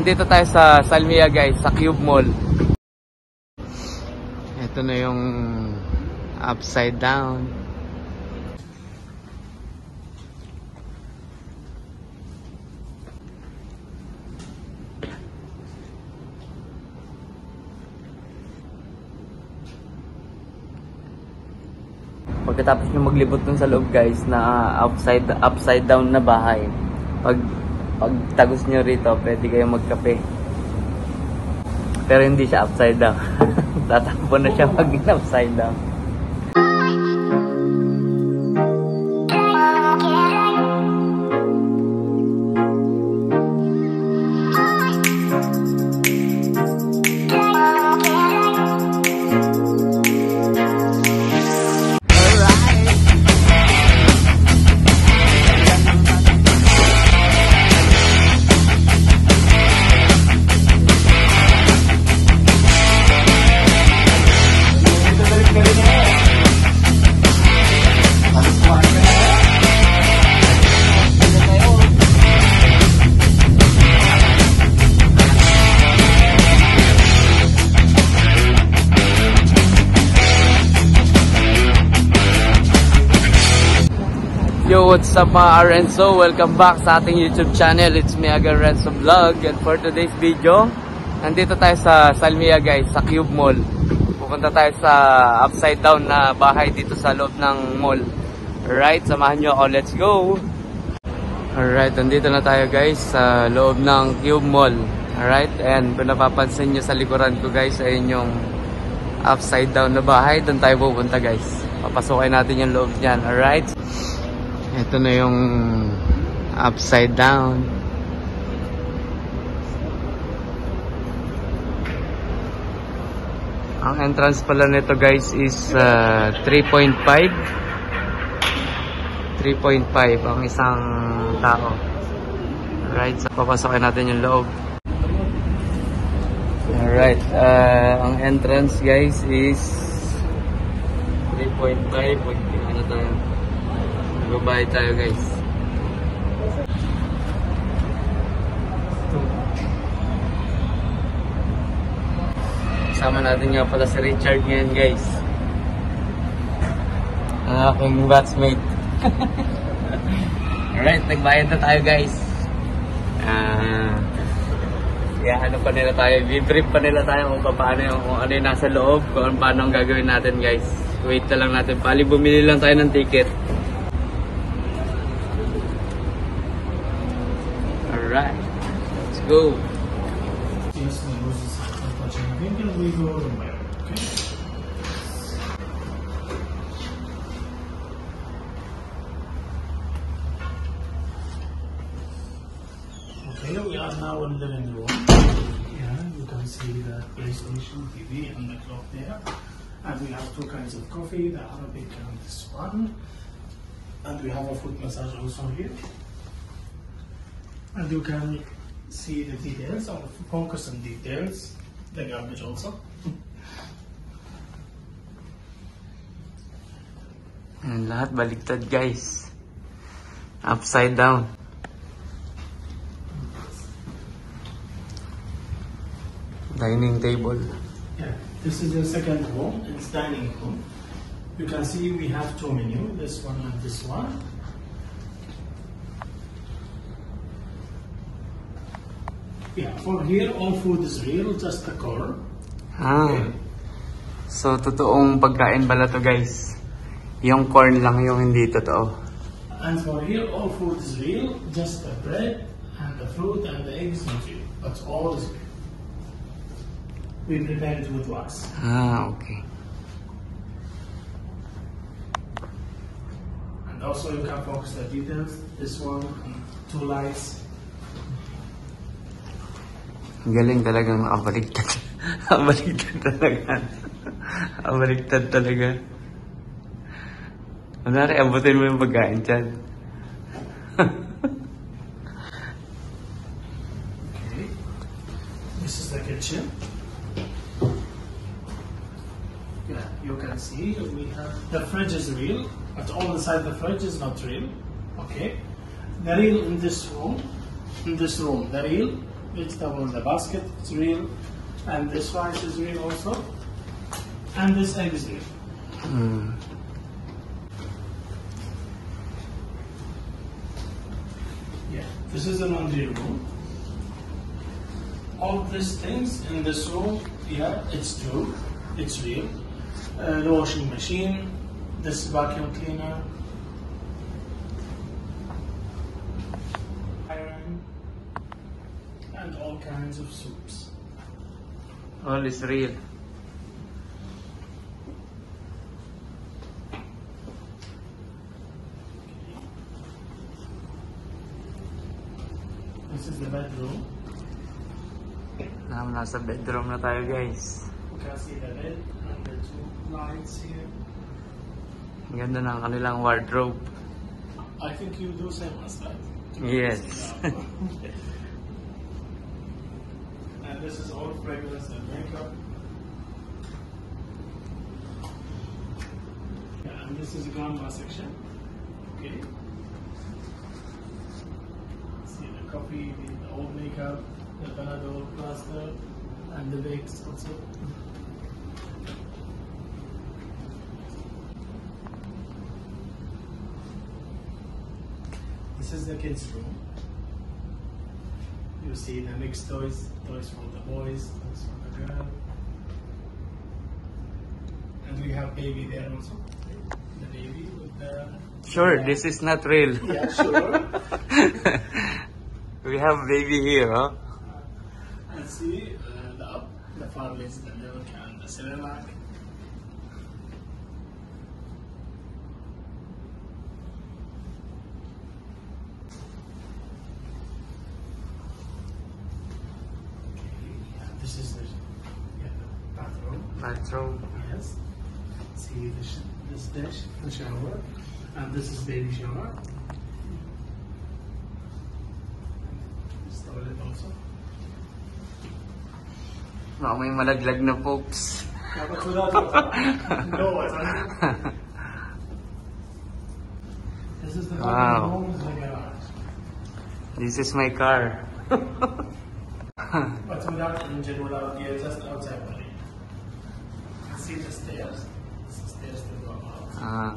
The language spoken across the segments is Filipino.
Nandito tayo sa Salmia guys, sa Cube Mall. Ito na yung upside down. Pagkatapos nyo maglibot dun sa loob guys, na upside down na bahay. Pag tagos nyo rito, pwede kayo magkape. Pero hindi siya upside down. Tatakbo na siya pag upside down. Yo, what's up mga Renzo? Welcome back sa ating YouTube channel. It's me again, Renzo Vlog. And for today's video, nandito tayo sa Salmia guys, sa Cube Mall. Pupunta tayo sa upside down na bahay dito sa loob ng mall. Alright, samahan nyo ako. Let's go! Alright, nandito na tayo guys sa loob ng Cube Mall. Alright, and kung napapansin nyo sa likuran ko guys, ay yung upside down na bahay. Doon tayo pupunta guys. Papasukin natin yung loob niyan. Alright? Ito na yung upside down. Ang entrance pala nito guys is 3.5 ang isang tao. Alright, so papasokin natin yung loob. Alright, ang entrance guys is 3.5. Ano tayo? Magbabayad tayo guys. Kasama natin nga pala si Richard ngayon guys. Ang aking batchmate. Alright, nagbayad na tayo guys. Ano pa nila tayo, i-brief pa nila tayo kung ano yung nasa loob, kung paano ang gagawin natin guys. Wait na lang natin, pali bumili lang tayo ng ticket. Alright, let's go. Okay, we are now in the living room. Yeah, you can see the PlayStation TV and the clock there. And we have two kinds of coffee, the Arabic and this one. And we have a foot massage also here. And you can see the details, or focus on details, the garbage also. And lahat baligtad guys. Upside down. Dining table. Yeah, this is the second room, it's dining room. You can see we have two menus, this one and this one. Yeah, for here all food is real, just the core. Okay. So totoong pagkain pala to guys. Yung corn lang yung hindi totoo. And for here all food is real, just the bread and the fruit and the eggs not real. But all is real. We prepare it with wax. Okay. And also you can focus the details. This one, two lights. Galing talagang nakabaligtad. Nakabaligtad talaga. Nakabaligtad talaga. Kunwari, abutin mo yung pagkain dyan. Okay. This is the kitchen. Yeah, you can see we have the fridge is real, but all inside the fridge is not real. Okay. The real in this room, the real vegetable in the basket, it's real. And this rice is real also. And this egg is real. Yeah, this is the laundry room. All these things in this room, yeah, it's true, it's real. The washing machine, this vacuum cleaner, iron, and all kinds of soups. All is real. This is the bedroom. Nasa bedroom na tayo, guys. You can see the bed and the two lights here. Ang ganda ng kanilang wardrobe. I think you do same as that. Yes. And this is all fragrance and makeup. Yeah, and this is grandma section. Okay. See the coffee, the old makeup, the Panadol plaster, and the bakes also. This is the kids' room. You see the mixed toys, toys for the boys, toys for the girl. And we have baby there also. The baby with the... Sure, this is not real. Yeah, sure. We have baby here, huh? And see the families, the milk and the Cerelac. This is the bathroom. Bathroom. Yes. See this dish, the shower, and this is baby shower. This toilet also. Baka may malaglag na, folks. Yeah, but without no water. This is the Wow. home is the garage. This is my car. But without engine, without gear, just outside only. You can see the stairs. This is the stairs to go out. Ah.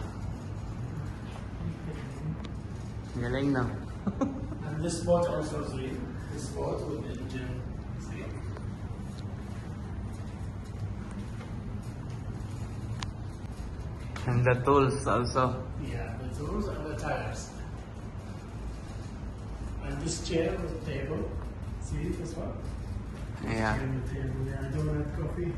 Galing na. And this boat also is real. This boat with the engine. See? And the tools also. Yeah, the tools and the tires. And this chair with the table. See this one? Yeah. And the table. Yeah, I don't want coffee.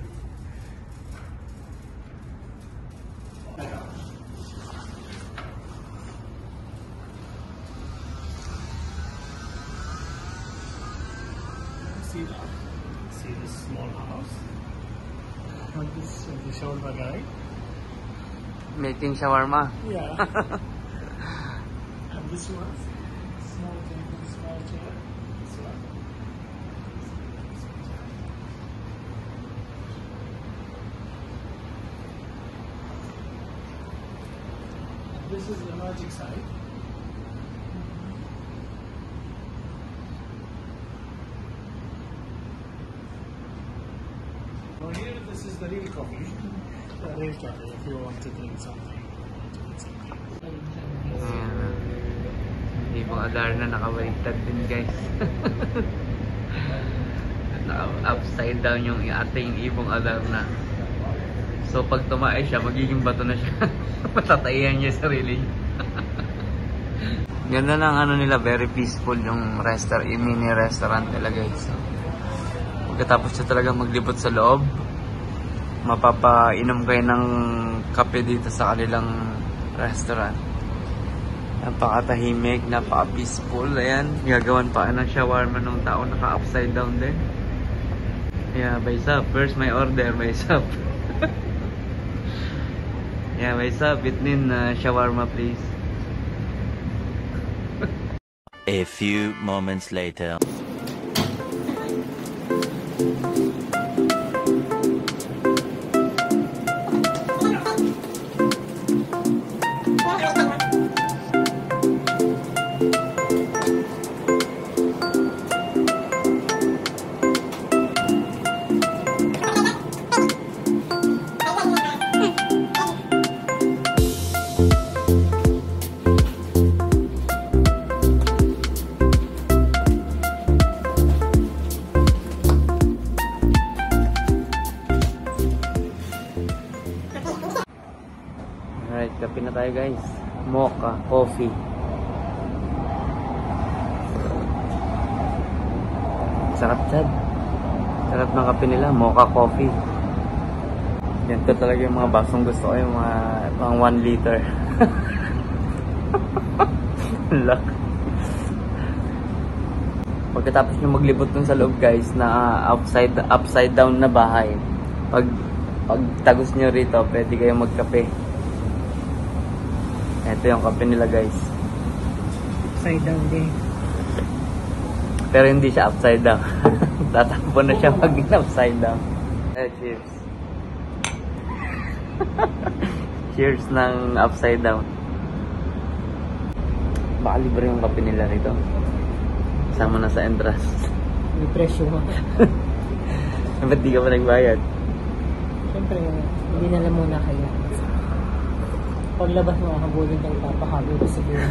See that? See this small house? Like this, the shawarma guy. Making shawarma. Yeah. And this one, small table, small chair. This one. And this is the magic side. Now here, this is the real coffee. The real coffee, if you want to drink something. Ayan. Ibong Adarna nakabaligtad din, guys. Upside down yung ating ibong Adarna. So pag tumae siya, magiging bato na siya. Matatayan niya sarili niya. Ganda ng ano nila, very peaceful yung mini restaurant nila, guys. Pagkatapos siya talaga maglibot sa loob, mapapainom kayo ng kape dito sa kanilang restaurant. Napakatahimik, napaka-peaceful. Ayan, gagawan pa ng shawarma ng tao naka-upside down din. Yeah, Baisap, where's my order, Baisap? Yeah, Baisap, itnin shawarma please. A few moments later. Kape na tayo guys. Mocha coffee. Sarap dyan. Sarap ng kape nila. Mocha coffee. Ganito talaga yung mga basong gusto ko. Yung mga 1 liter. Look. Pagkatapos nyo maglibot dun sa loob guys na upside down na bahay. Pag tagos nyo rito, pwede kayo magkape. Ito yung kape nila guys. Upside down din. Pero hindi siya upside down. Tatakbo na siya pag upside down. Cheers. Cheers ng upside down. Baka libre yung kape nila rito. Sama na sa entrance. May presyo mo. Ba't di ka pa nagbayad? Siyempre, hindi na lang muna kaya. Paglabas mo, habulin kang papahabol ko siguro.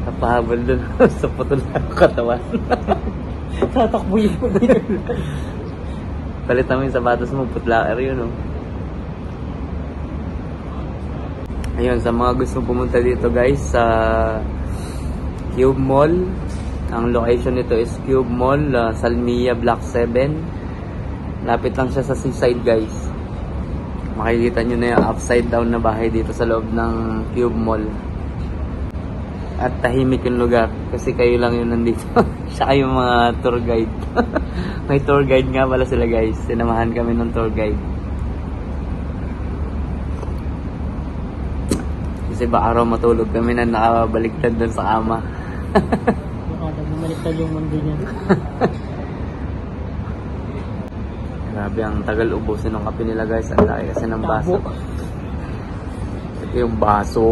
Napahabol dun sa putol ng katawan. Tatakbuyin mo din. Palit namin yung sapatos mo, putlaker yun, oh. Ayun, sa mga gusto pumunta dito guys, sa Cube Mall. Ang location nito is Cube Mall, Salmia Block 7. Lapit lang siya sa seaside guys. Makikita nyo na yung upside down na bahay dito sa loob ng Cube Mall. At tahimik yung lugar kasi kayo lang yun nandito. Siya yung mga tour guide. May tour guide nga pala sila guys. Sinamahan kami ng tour guide. Kasi baka araw matulog kami na nakabaliktad dun sa kama. Baka bumaliktad yung mundo niya. Grabe, ang tagal ubusin ng kape nila guys. Ang laki kasi ng baso. Ito yung baso.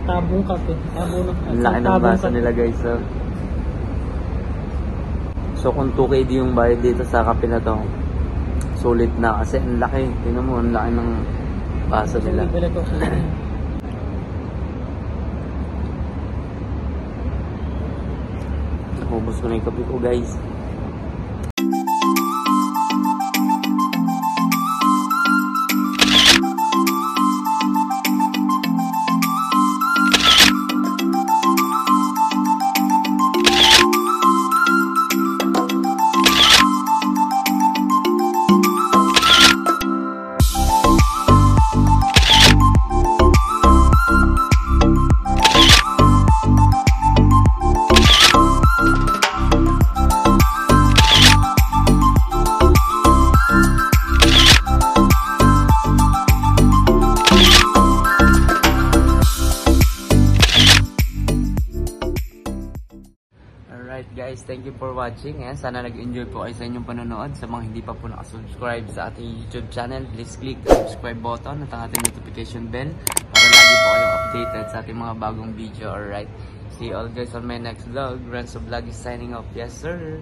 Tabong kape. Ang laki ng baso nila guys. So kung 2KD yung bayad dito sa kape na to, sulit na kasi ang laki. Tingnan mo, ang laki ng baso nila. Ubus ko na yung kape ko guys. Alright guys, thank you for watching. Sana nag-enjoy po kayo sa inyong panonood. Sa mga hindi pa po nakasubscribe sa ating YouTube channel, please click the subscribe button at ang ating notification bell para lagi po kayong updated sa ating mga bagong video. Alright, see you all guys on my next vlog. Renzo Vlog is signing off. Yes sir!